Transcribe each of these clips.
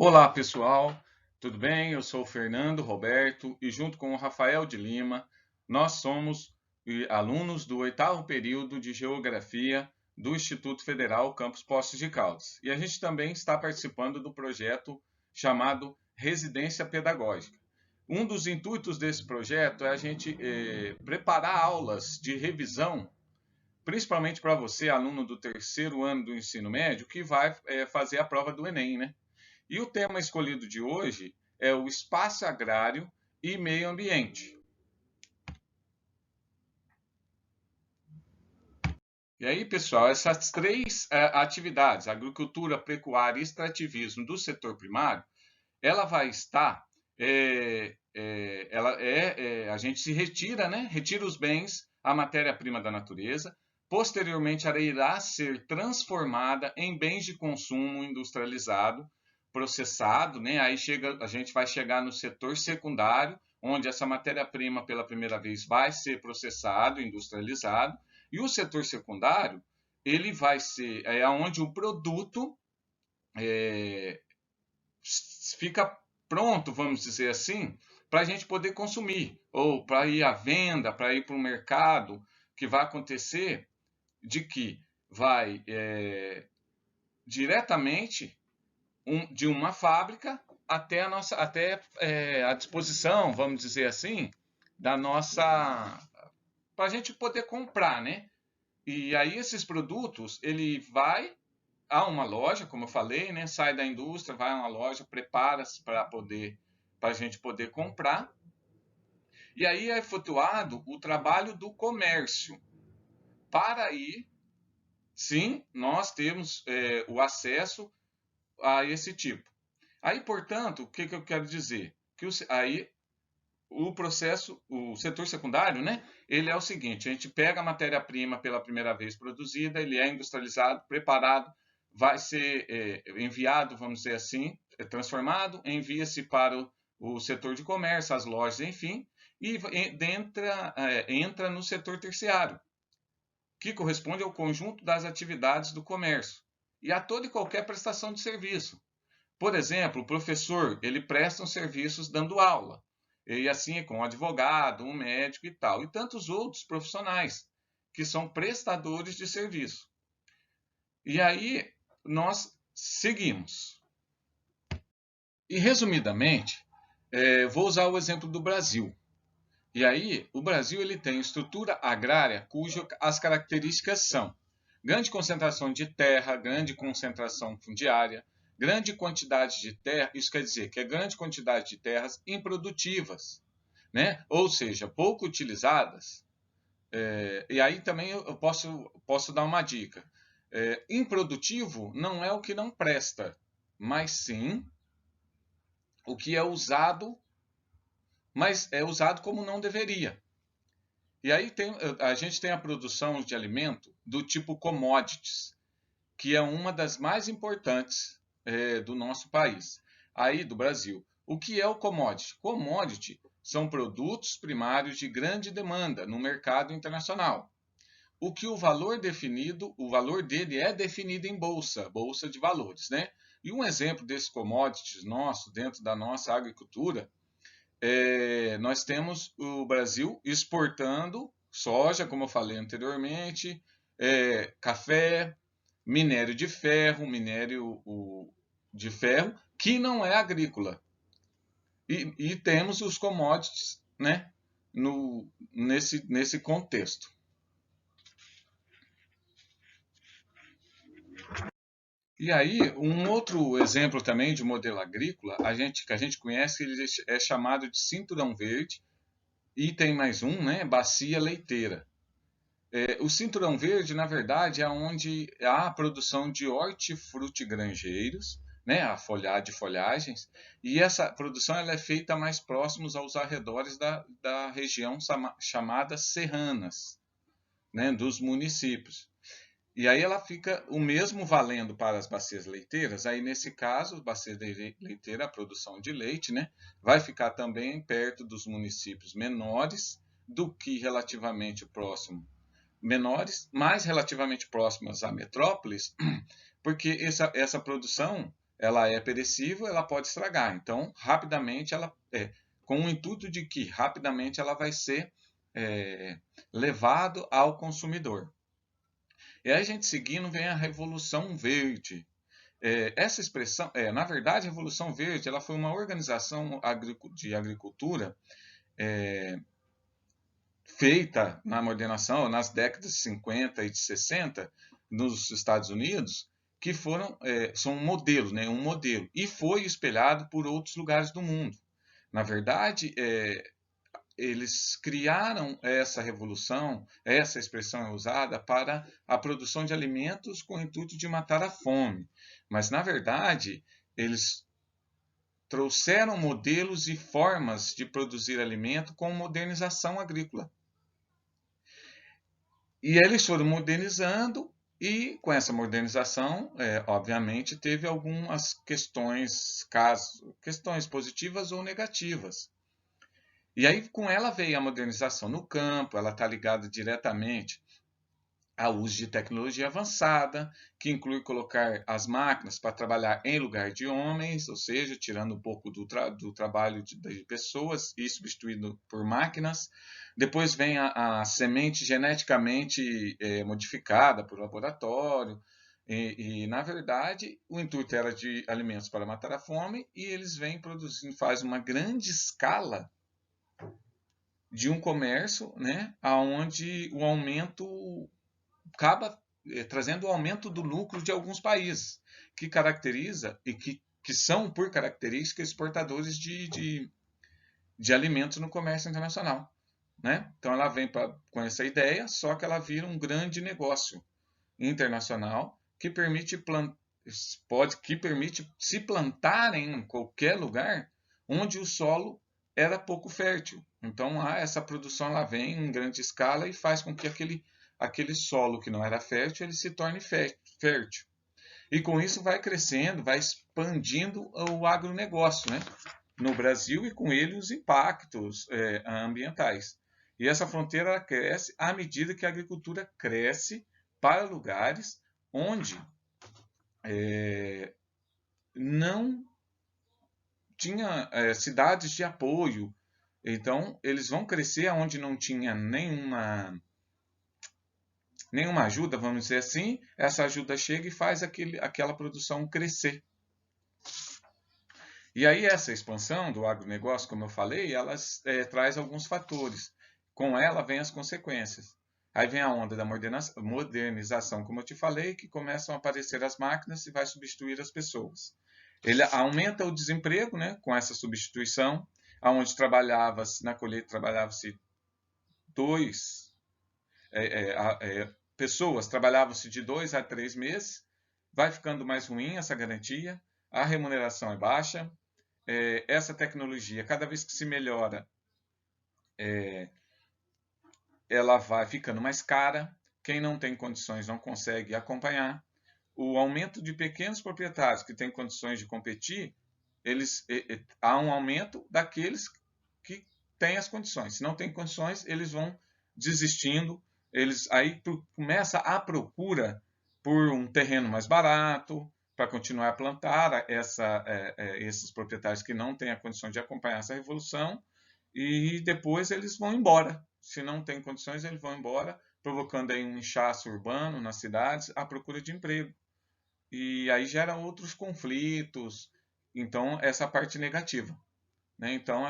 Olá, pessoal, tudo bem? Eu sou o Fernando Roberto e, junto com o Rafael de Lima, nós somos alunos do oitavo período de Geografia do Instituto Federal Campus Poços de Caldas. E a gente também está participando do projeto chamado Residência Pedagógica. Um dos intuitos desse projeto é a gente preparar aulas de revisão, principalmente para você, aluno do terceiro ano do ensino médio, que vai fazer a prova do Enem, né? E o tema escolhido de hoje é o espaço agrário e meio ambiente. E aí, pessoal, essas três atividades, agricultura, pecuária e extrativismo do setor primário, ela vai estar, a gente se retira, né? Retira os bens, a matéria-prima da natureza, posteriormente ela irá ser transformada em bens de consumo industrializado, processado, né? Aí a gente vai chegar no setor secundário, onde essa matéria-prima pela primeira vez vai ser processado, industrializado, e o setor secundário ele vai ser onde o produto é, fica pronto, vamos dizer assim, para a gente poder consumir, ou para ir à venda, para ir para o mercado, que vai acontecer de que vai diretamente de uma fábrica até a disposição, vamos dizer assim, da nossa para a gente poder comprar, né? E aí esses produtos ele vai a uma loja, como eu falei, né? Sai da indústria, vai a uma loja, prepara-se para a gente poder comprar. E aí é efetuado o trabalho do comércio. Para aí, sim, nós temos o acesso a esse tipo. Aí, portanto, o que eu quero dizer? Que aí o processo, o setor secundário, né? Ele é o seguinte: a gente pega a matéria-prima pela primeira vez produzida, ele é industrializado, preparado, vai ser enviado, vamos dizer assim, transformado, envia-se para o setor de comércio, as lojas, enfim, e entra no setor terciário, que corresponde ao conjunto das atividades do comércio e a toda e qualquer prestação de serviço. Por exemplo, o professor, ele presta os serviços dando aula, e assim é com um advogado, um médico e tal, e tantos outros profissionais que são prestadores de serviço. E aí nós seguimos. E resumidamente, vou usar o exemplo do Brasil. E aí, o Brasil ele tem estrutura agrária cujas as características são grande concentração de terra, grande concentração fundiária, grande quantidade de terra, isso quer dizer que é grande quantidade de terras improdutivas, né? Ou seja, pouco utilizadas. E aí também eu posso dar uma dica. Improdutivo não é o que não presta, mas sim o que é usado, mas é usado como não deveria. E aí a gente tem a produção de alimento do tipo commodities, que é uma das mais importantes do nosso país, aí do Brasil. O que é o commodity? Commodity são produtos primários de grande demanda no mercado internacional. O que o valor dele é definido em bolsa de valores, né? E um exemplo desses commodities nosso, dentro da nossa agricultura, nós temos o Brasil exportando soja, como eu falei anteriormente, café, minério de ferro, que não é agrícola. E temos os commodities, né, nesse contexto. E aí, um outro exemplo também de modelo agrícola, que a gente conhece, ele é chamado de cinturão verde, e tem mais um, né, bacia leiteira. O cinturão verde, na verdade, é onde há a produção de hortifrutigranjeiros, né, de folhagens, e essa produção ela é feita mais próximos aos arredores da região chamada serranas, né, dos municípios. E aí ela fica o mesmo valendo para as bacias leiteiras. Aí nesse caso, bacia leiteira, a produção de leite, né, vai ficar também perto dos municípios menores do que relativamente próximo menores, mais relativamente próximas a metrópoles, porque essa produção ela é perecível, ela pode estragar. Então, rapidamente com o intuito de que rapidamente ela vai ser levado ao consumidor. E aí a gente seguindo vem a Revolução Verde. Essa expressão, na verdade, a Revolução Verde, ela foi uma organização de agricultura feita na modernação nas décadas de 50 e de 60 nos Estados Unidos, que são um modelo, né, um modelo, e foi espelhado por outros lugares do mundo. Na verdade, eles criaram essa revolução, essa expressão é usada para a produção de alimentos com o intuito de matar a fome. Mas, na verdade, eles trouxeram modelos e formas de produzir alimento com modernização agrícola. E eles foram modernizando, e com essa modernização, obviamente, teve algumas questões positivas ou negativas. E aí, com ela veio a modernização no campo, ela está ligada diretamente ao uso de tecnologia avançada, que inclui colocar as máquinas para trabalhar em lugar de homens, ou seja, tirando um pouco do trabalho de pessoas e substituindo por máquinas. Depois vem a semente geneticamente modificada por laboratório, na verdade, o intuito era de alimentos para matar a fome, e eles vêm produzindo, faz uma grande escala de um comércio, né, onde o aumento acaba trazendo o aumento do lucro de alguns países, que caracteriza e que são, por característica, exportadores de alimentos no comércio internacional. Né? Então ela vem com essa ideia, só que ela vira um grande negócio internacional que permite se plantar em qualquer lugar onde o solo era pouco fértil. Então essa produção ela vem em grande escala e faz com que aquele solo que não era fértil ele se torne fértil. E com isso vai crescendo, vai expandindo o agronegócio, né? No Brasil, e com ele os impactos ambientais. E essa fronteira cresce à medida que a agricultura cresce para lugares onde não tinha cidades de apoio. Então, eles vão crescer onde não tinha nenhuma ajuda, vamos dizer assim. Essa ajuda chega e faz aquela produção crescer. E aí essa expansão do agronegócio, como eu falei, ela traz alguns fatores. Com ela vem as consequências. Aí vem a onda da modernização, como eu te falei, que começam a aparecer as máquinas e vai substituir as pessoas. Ele aumenta o desemprego, né, com essa substituição, onde na colheita trabalhava-se pessoas trabalhavam-se de 2 a 3 meses, vai ficando mais ruim essa garantia, a remuneração é baixa, essa tecnologia, cada vez que se melhora, ela vai ficando mais cara, quem não tem condições não consegue acompanhar. O aumento de pequenos proprietários que têm condições de competir, há um aumento daqueles que têm as condições. Se não têm condições, eles vão desistindo, aí começa a procura por um terreno mais barato, para continuar a plantar esses proprietários que não têm a condição de acompanhar essa revolução, e depois eles vão embora. Se não tem condições, eles vão embora, provocando aí um inchaço urbano nas cidades, à procura de emprego. E aí gera outros conflitos. Então, essa parte negativa. Né? Então,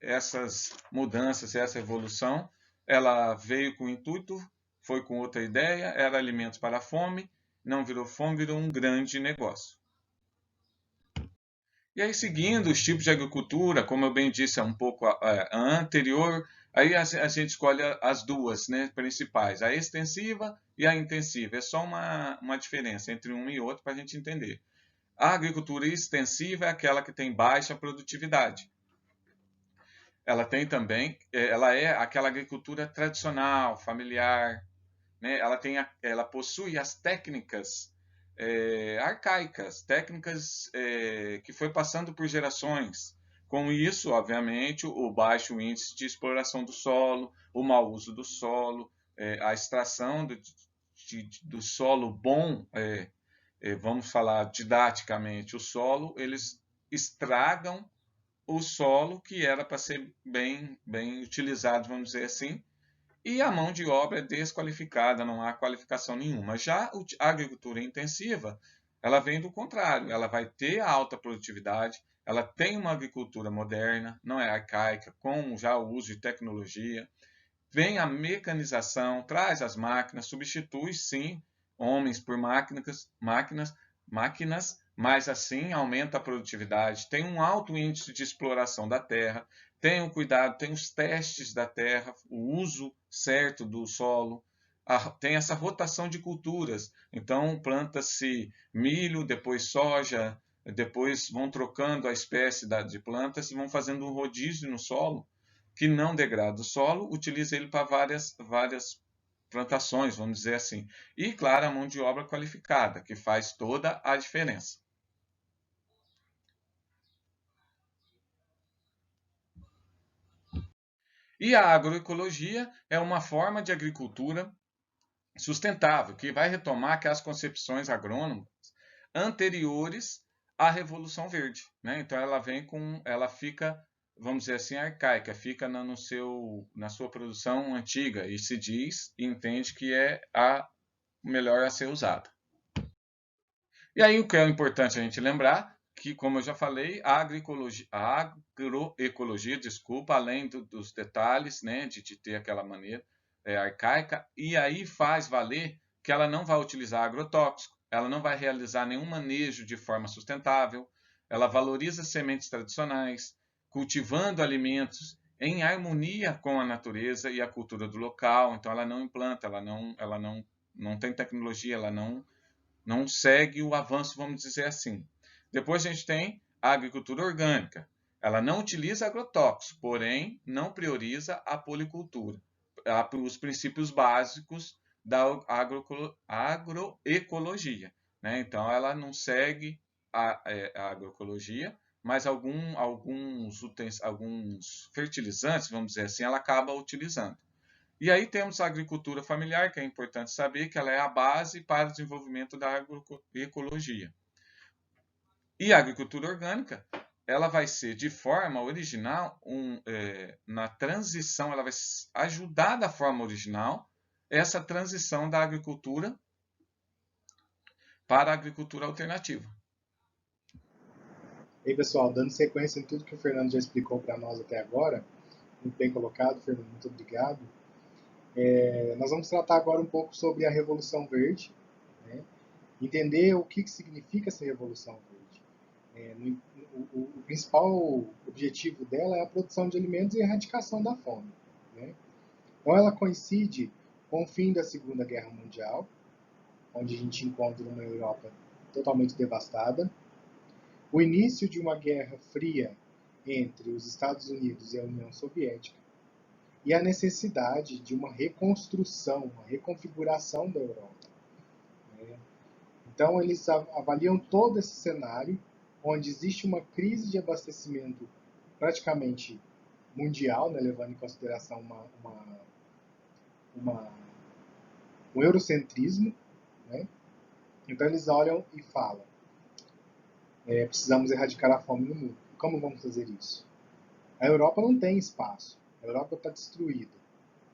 essas mudanças, essa evolução, ela veio com o intuito, foi com outra ideia, era alimentos para a fome, não virou fome, virou um grande negócio. E aí, seguindo os tipos de agricultura, como eu bem disse um pouco anterior, aí a gente escolhe as duas, né, principais, a extensiva e a intensiva. É só uma diferença entre um e outro para a gente entender. A agricultura extensiva é aquela que tem baixa produtividade. Ela tem também, ela é aquela agricultura tradicional, familiar, né? Ela possui as técnicas arcaicas, técnicas que foi passando por gerações. Com isso, obviamente, o baixo índice de exploração do solo, o mau uso do solo, a extração do solo bom vamos falar didaticamente, o solo, eles estragam o solo que era para ser bem utilizado, vamos dizer assim, e a mão de obra é desqualificada, não há qualificação nenhuma. Já a agricultura intensiva, ela vem do contrário, ela vai ter a alta produtividade, ela tem uma agricultura moderna, não é arcaica, com já o uso de tecnologia, vem a mecanização, traz as máquinas, substitui sim homens por máquinas, mas assim aumenta a produtividade, tem um alto índice de exploração da terra, tem o cuidado, tem os testes da terra, o uso certo do solo, tem essa rotação de culturas. Então planta-se milho, depois soja, depois vão trocando a espécie de plantas e vão fazendo um rodízio no solo que não degrada o solo, utiliza ele para várias plantações, vamos dizer assim. E, claro, a mão de obra qualificada, que faz toda a diferença. E a agroecologia é uma forma de agricultura sustentável, que vai retomar aquelas concepções agrônomas anteriores à Revolução Verde, né? Então ela fica, vamos dizer assim, arcaica, fica na sua produção antiga e se diz e entende que é a melhor a ser usada. E aí o que é importante a gente lembrar que, como eu já falei, a agroecologia, desculpa, além dos detalhes, né, de ter aquela maneira arcaica, e aí faz valer que ela não vai utilizar agrotóxico, ela não vai realizar nenhum manejo de forma sustentável, ela valoriza sementes tradicionais, cultivando alimentos em harmonia com a natureza e a cultura do local. Então ela não implanta, não tem tecnologia, ela não segue o avanço, vamos dizer assim. Depois a gente tem a agricultura orgânica. Ela não utiliza agrotóxicos, porém não prioriza a policultura, os princípios básicos da agroecologia, né? Então ela não segue a agroecologia, mas alguns fertilizantes, vamos dizer assim, ela acaba utilizando. E aí temos a agricultura familiar, que é importante saber que ela é a base para o desenvolvimento da agroecologia. E a agricultura orgânica, ela vai ser de forma original, na transição, ela vai ajudar da forma original essa transição da agricultura para a agricultura alternativa. E aí, pessoal, dando sequência em tudo que o Fernando já explicou para nós até agora, muito bem colocado, Fernando, muito obrigado. Nós vamos tratar agora um pouco sobre a Revolução Verde, né? Entender o que significa essa Revolução Verde. O principal objetivo dela é a produção de alimentos e a erradicação da fome, né? Então ela coincide com o fim da Segunda Guerra Mundial, onde a gente encontra uma Europa totalmente devastada, o início de uma guerra fria entre os Estados Unidos e a União Soviética e a necessidade de uma reconstrução, uma reconfiguração da Europa. Então, eles avaliam todo esse cenário, onde existe uma crise de abastecimento praticamente mundial, né, levando em consideração uma, um eurocentrismo. Né? Então, eles olham e falam: precisamos erradicar a fome no mundo. Como vamos fazer isso? A Europa não tem espaço. A Europa está destruída.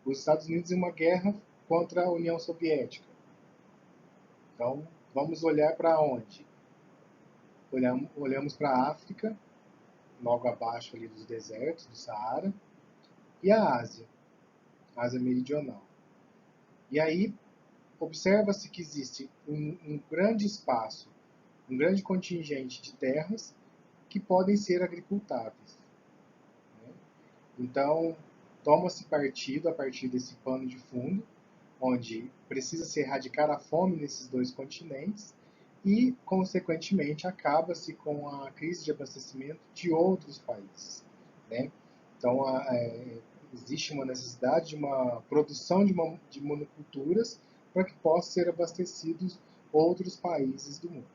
Os Estados Unidos em uma guerra contra a União Soviética. Então, vamos olhar para onde? Olhamos para a África, logo abaixo ali dos desertos do Saara, e a Ásia Meridional. E aí, observa-se que existe um grande espaço, um grande contingente de terras que podem ser agricultáveis. Então, toma-se partido a partir desse pano de fundo, onde precisa se erradicar a fome nesses dois continentes e, consequentemente, acaba-se com a crise de abastecimento de outros países. Né? Então, existe uma necessidade de uma produção de monoculturas para que possam ser abastecidos outros países do mundo.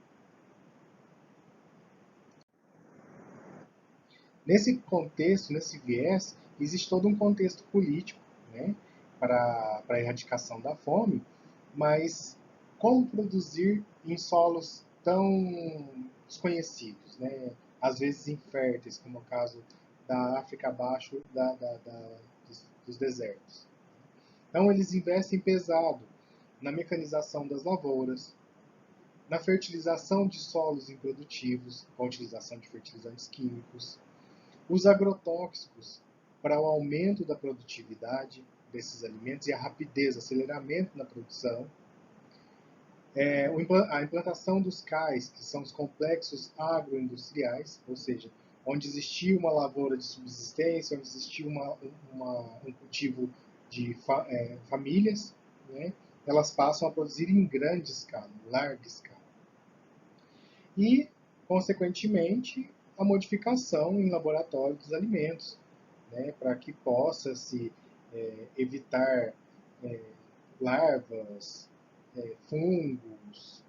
Nesse contexto, nesse viés, existe todo um contexto político, né, para a erradicação da fome, mas como produzir em solos tão desconhecidos, né? Às vezes inférteis, como é o caso da África abaixo dos desertos. Então, eles investem pesado na mecanização das lavouras, na fertilização de solos improdutivos, com a utilização de fertilizantes químicos, os agrotóxicos para o aumento da produtividade desses alimentos e a rapidez, aceleramento na produção, a implantação dos CAIs, que são os complexos agroindustriais, ou seja, onde existia uma lavoura de subsistência, onde existia um cultivo de famílias, né? Elas passam a produzir em grande escala, larga escala. E, consequentemente, a modificação em laboratório dos alimentos, né? Para que possa se evitar larvas, fungos,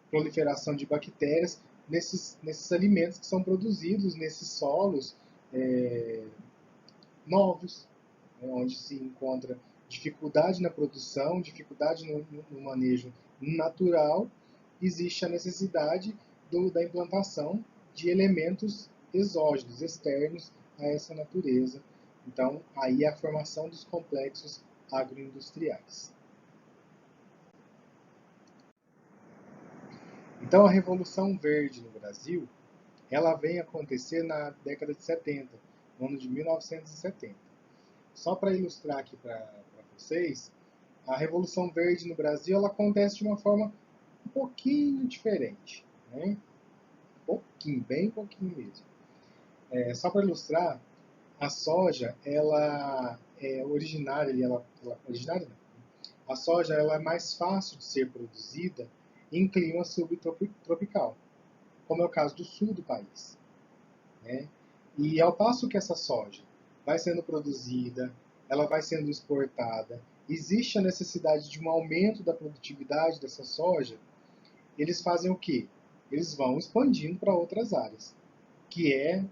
proliferação de bactérias nesses alimentos que são produzidos nesses solos novos, né, onde se encontra dificuldade na produção, dificuldade no manejo natural, existe a necessidade da implantação de elementos exógenos, externos a essa natureza. Então, aí é a formação dos complexos agroindustriais. Então, a Revolução Verde no Brasil, ela vem acontecer na década de 70, no ano de 1970. Só para ilustrar aqui para vocês, a Revolução Verde no Brasil ela acontece de uma forma um pouquinho diferente, né? Pouquinho, bem pouquinho mesmo. Só para ilustrar, a soja ela é originária, originária não. A soja ela é mais fácil de ser produzida em clima subtropical, como é o caso do sul do país, né? E ao passo que essa soja vai sendo produzida, ela vai sendo exportada, existe a necessidade de um aumento da produtividade dessa soja, eles fazem o quê? Eles vão expandindo para outras áreas, que é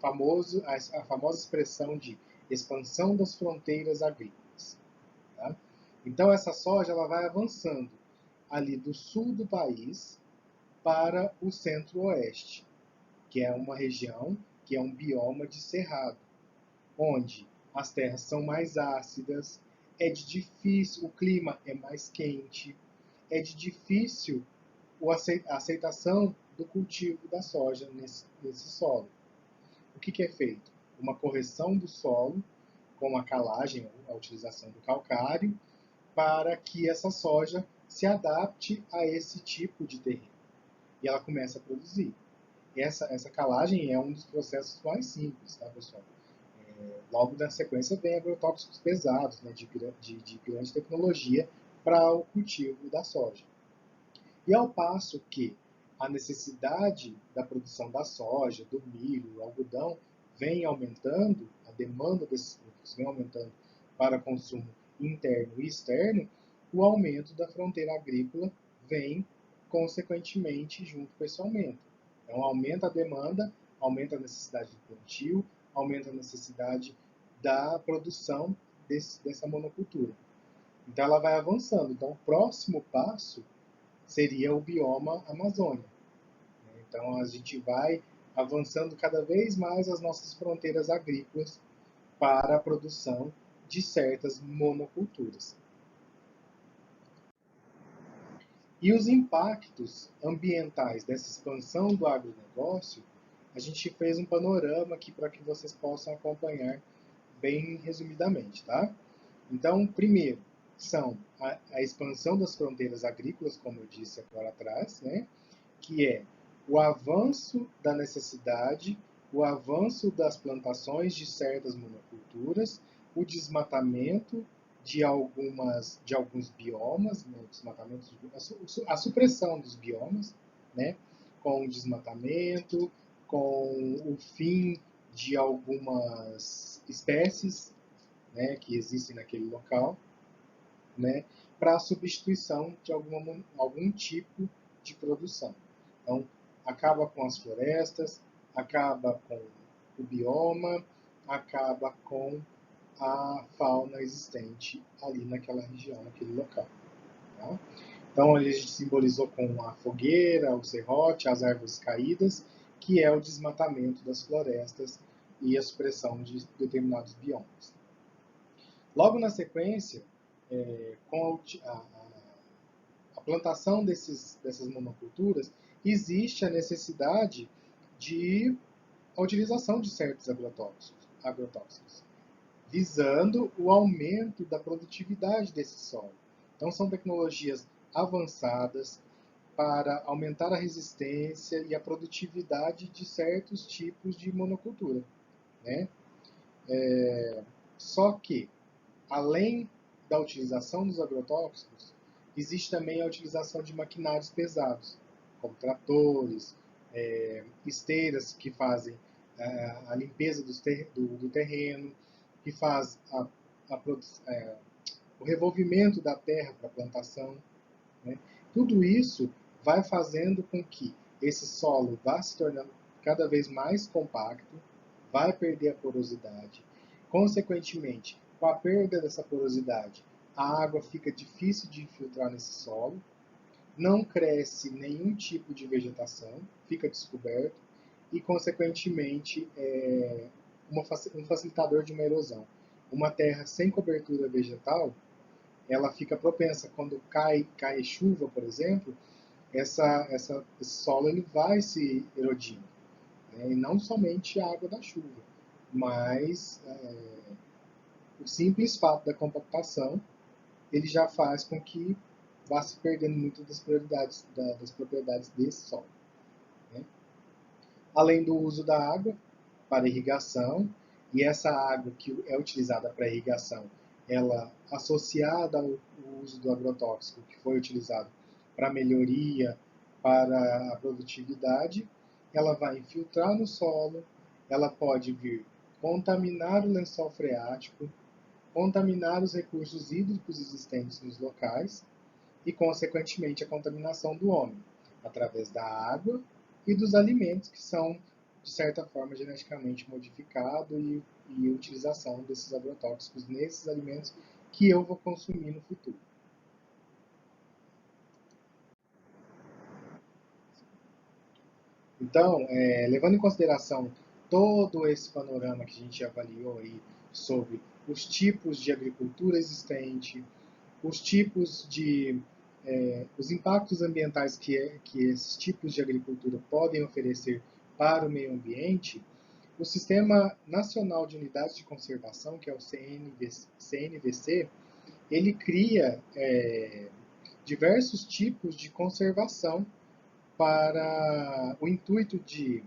a famosa expressão de expansão das fronteiras agrícolas. Tá? Então essa soja ela vai avançando ali do sul do país para o centro-oeste, que é uma região que é um bioma de cerrado, onde as terras são mais ácidas, o clima é mais quente, é de difícil a aceitação do cultivo da soja nesse solo. O que é feito? Uma correção do solo com a calagem, a utilização do calcário, para que essa soja se adapte a esse tipo de terreno. E ela começa a produzir. Essa calagem é um dos processos mais simples, tá, pessoal? Logo na sequência vem agrotóxicos pesados, né, de grande tecnologia para o cultivo da soja. E ao passo que a necessidade da produção da soja, do milho, do algodão vem aumentando, a demanda desses produtos vem aumentando para consumo interno e externo, o aumento da fronteira agrícola vem consequentemente junto com esse aumento. Então aumenta a demanda, aumenta a necessidade de plantio, aumenta a necessidade da produção dessa monocultura. Então ela vai avançando. Então o próximo passo seria o bioma Amazônia. Então a gente vai avançando cada vez mais as nossas fronteiras agrícolas para a produção de certas monoculturas. E os impactos ambientais dessa expansão do agronegócio, a gente fez um panorama aqui para que vocês possam acompanhar bem resumidamente, tá? Então, primeiro, são a expansão das fronteiras agrícolas, como eu disse agora atrás, né? Que é o avanço da necessidade, o avanço das plantações de certas monoculturas, o desmatamento de alguns biomas, né, a supressão dos biomas, né, com o desmatamento, com o fim de algumas espécies, né, que existem naquele local, né, para a substituição de algum tipo de produção. Então, acaba com as florestas, acaba com o bioma, acaba com a fauna existente ali naquela região, naquele local. Tá? Então, ele simbolizou com a fogueira, o serrote, as árvores caídas, que é o desmatamento das florestas e a supressão de determinados biomas. Logo na sequência, com a plantação dessas monoculturas, existe a necessidade de a utilização de certos agrotóxicos, visando o aumento da produtividade desse solo. Então, são tecnologias avançadas para aumentar a resistência e a produtividade de certos tipos de monocultura, né? Só que, além da utilização dos agrotóxicos, existe também a utilização de maquinários pesados, como tratores, esteiras que fazem a limpeza do terreno, que faz o revolvimento da terra para a plantação, né? Tudo isso vai fazendo com que esse solo vá se tornando cada vez mais compacto, vai perder a porosidade. Consequentemente, com a perda dessa porosidade, a água fica difícil de infiltrar nesse solo, não cresce nenhum tipo de vegetação, fica descoberto e, consequentemente, um facilitador de uma erosão. Uma terra sem cobertura vegetal, ela fica propensa, quando cai chuva, por exemplo, esse solo ele vai se erodindo, né? E não somente a água da chuva, mas o simples fato da compactação, ele já faz com que vá se perdendo muito das propriedades desse solo, né? Além do uso da água para irrigação, e essa água que é utilizada para irrigação, ela associada ao uso do agrotóxico que foi utilizado para melhoria, para a produtividade, ela vai infiltrar no solo, ela pode vir contaminar o lençol freático, contaminar os recursos hídricos existentes nos locais e, consequentemente, a contaminação do homem, através da água e dos alimentos que são, de certa forma, geneticamente modificados e utilização desses agrotóxicos nesses alimentos que eu vou consumir no futuro. Então, levando em consideração todo esse panorama que a gente avaliou aí sobre os tipos de agricultura existente, os tipos de os impactos ambientais que esses tipos de agricultura podem oferecer para o meio ambiente, o Sistema Nacional de Unidades de Conservação, que é o CNVC, ele cria diversos tipos de conservação para o intuito de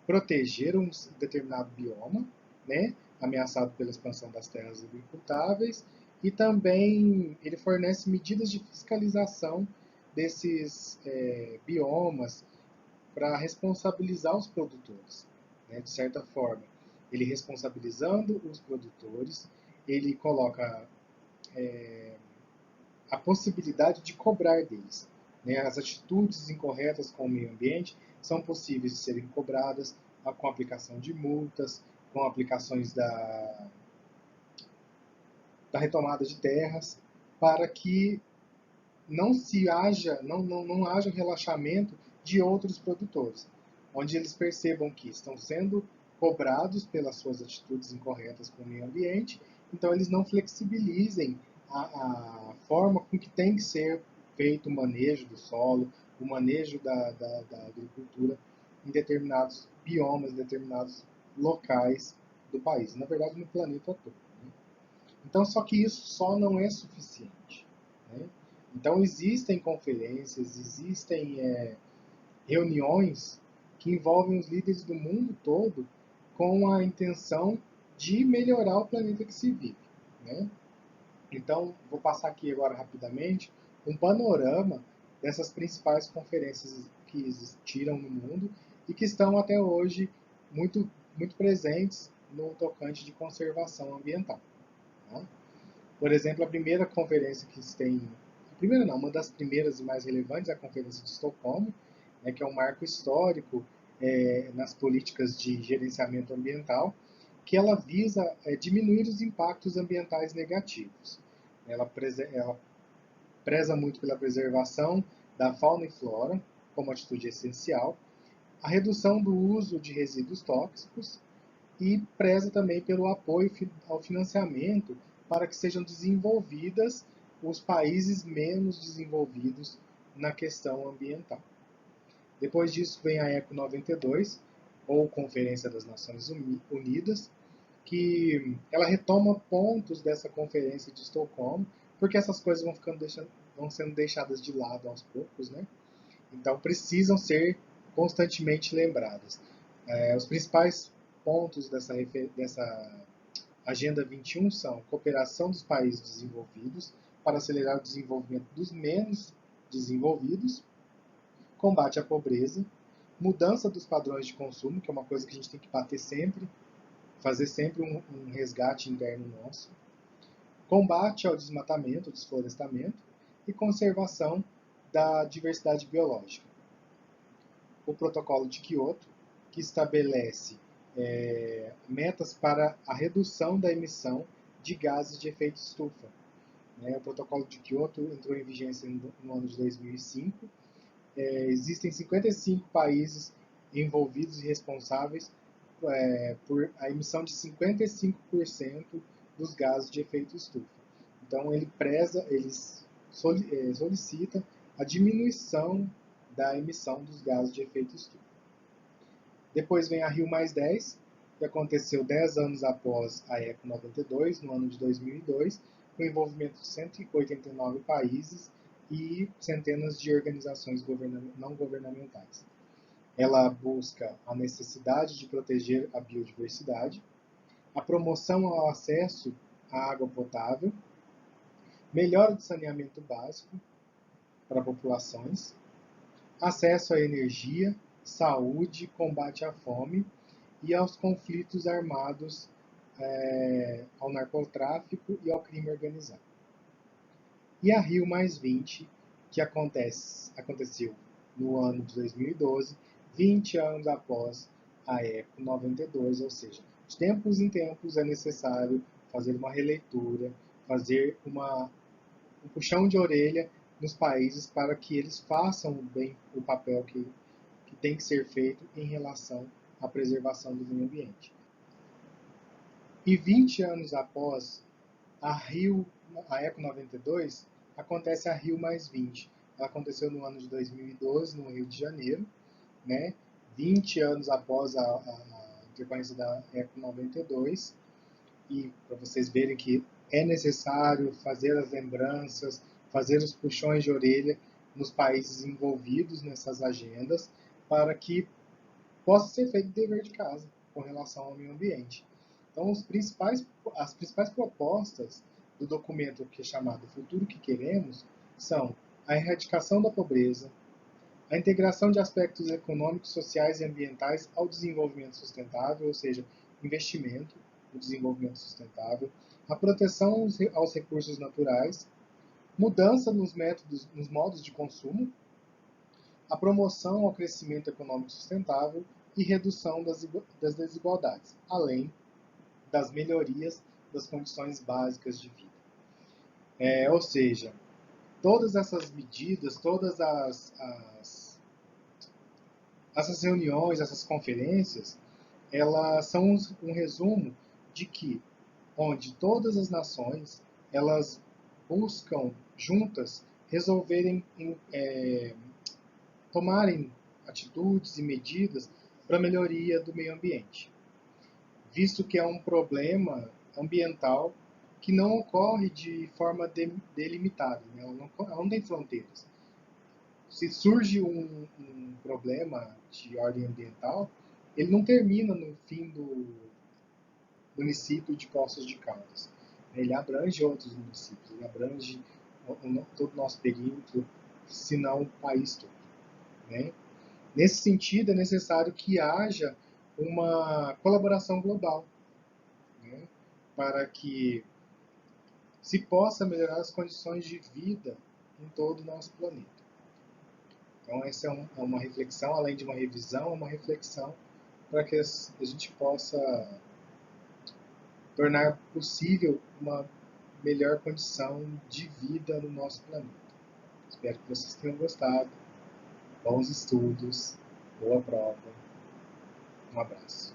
proteger um determinado bioma, né, ameaçado pela expansão das terras agricultáveis, e também ele fornece medidas de fiscalização desses biomas para responsabilizar os produtores, né, de certa forma. Ele responsabilizando os produtores, ele coloca a possibilidade de cobrar deles, né? As atitudes incorretas com o meio ambiente são possíveis de serem cobradas com a aplicação de multas, com aplicações da retomada de terras, para que não haja um relaxamento de outros produtores, onde eles percebam que estão sendo cobrados pelas suas atitudes incorretas com o meio ambiente, então eles não flexibilizem a forma com que tem que ser feito o manejo do solo, o manejo da agricultura em determinados biomas, em determinados locais do país, na verdade no planeta todo, né? Então, só que isso só não é suficiente, né? Então, existem conferências, existem reuniões que envolvem os líderes do mundo todo com a intenção de melhorar o planeta que se vive, né? Então, vou passar aqui agora rapidamente um panorama dessas principais conferências que existiram no mundo e que estão até hoje muito, muito presentes no tocante de conservação ambiental, tá? Por exemplo, a primeira conferência que se tem, a primeira não, uma das primeiras e mais relevantes é a Conferência de Estocolmo, né, que é um marco histórico nas políticas de gerenciamento ambiental, que ela visa diminuir os impactos ambientais negativos. Ela preza muito pela preservação da fauna e flora, como atitude essencial, a redução do uso de resíduos tóxicos e preza também pelo apoio ao financiamento para que sejam desenvolvidas os países menos desenvolvidos na questão ambiental. Depois disso vem a ECO 92, ou Conferência das Nações Unidas, que ela retoma pontos dessa Conferência de Estocolmo, porque essas coisas vão sendo deixadas de lado aos poucos, né? Então precisam ser constantemente lembradas. Os principais pontos dessa Agenda 21 são cooperação dos países desenvolvidos para acelerar o desenvolvimento dos menos desenvolvidos, combate à pobreza, mudança dos padrões de consumo, que é uma coisa que a gente tem que bater sempre, fazer sempre um resgate interno nosso, combate ao desmatamento, desflorestamento e conservação da diversidade biológica. O Protocolo de Quioto, que estabelece metas para a redução da emissão de gases de efeito estufa. O Protocolo de Quioto entrou em vigência no ano de 2005. Existem 55 países envolvidos e responsáveis por a emissão de 55% dos gases de efeito estufa. Então ele solicita a diminuição da emissão dos gases de efeito estufa. Depois vem a Rio+10, que aconteceu 10 anos após a ECO 92, no ano de 2002, com o envolvimento de 189 países e centenas de organizações não governamentais. Ela busca a necessidade de proteger a biodiversidade, a promoção ao acesso à água potável, melhora do saneamento básico para populações, acesso à energia, saúde, combate à fome e aos conflitos armados, ao narcotráfico e ao crime organizado. E a Rio+20, que aconteceu no ano de 2012, 20 anos após a ECO 92, ou seja, de tempos em tempos é necessário fazer uma releitura, fazer um puxão de orelha nos países para que eles façam bem o papel que tem que ser feito em relação à preservação do meio ambiente. E 20 anos após a ECO 92, acontece a Rio+20. Ela aconteceu no ano de 2012, no Rio de Janeiro, né? 20 anos após a decorrência da ECO 92, e para vocês verem que é necessário fazer as lembranças, fazer os puxões de orelha nos países envolvidos nessas agendas, para que possa ser feito o dever de casa com relação ao meio ambiente. Então, as principais propostas do documento que é chamado Futuro que Queremos são a erradicação da pobreza, a integração de aspectos econômicos, sociais e ambientais ao desenvolvimento sustentável, ou seja, investimento no desenvolvimento sustentável, a proteção aos recursos naturais, mudança nos modos de consumo, a promoção ao crescimento econômico sustentável e redução das desigualdades, além das melhorias das condições básicas de vida. Ou seja, todas essas medidas, todas essas reuniões, essas conferências, elas são um resumo de que, onde todas as nações, elas buscam juntas resolverem, tomarem atitudes e medidas para a melhoria do meio ambiente, visto que é um problema ambiental que não ocorre de forma delimitada, né? Ela não tem fronteiras. Se surge um problema de ordem ambiental, ele não termina no fim do município de Poços de Caldas. Ele abrange outros municípios, ele abrange todo o nosso perímetro, se não o país todo, né? Nesse sentido, é necessário que haja uma colaboração global, né, para que se possa melhorar as condições de vida em todo o nosso planeta. Então, essa é uma reflexão, além de uma revisão, é uma reflexão para que a gente possa tornar possível uma melhor condição de vida no nosso planeta. Espero que vocês tenham gostado. Bons estudos, boa prova. Um abraço.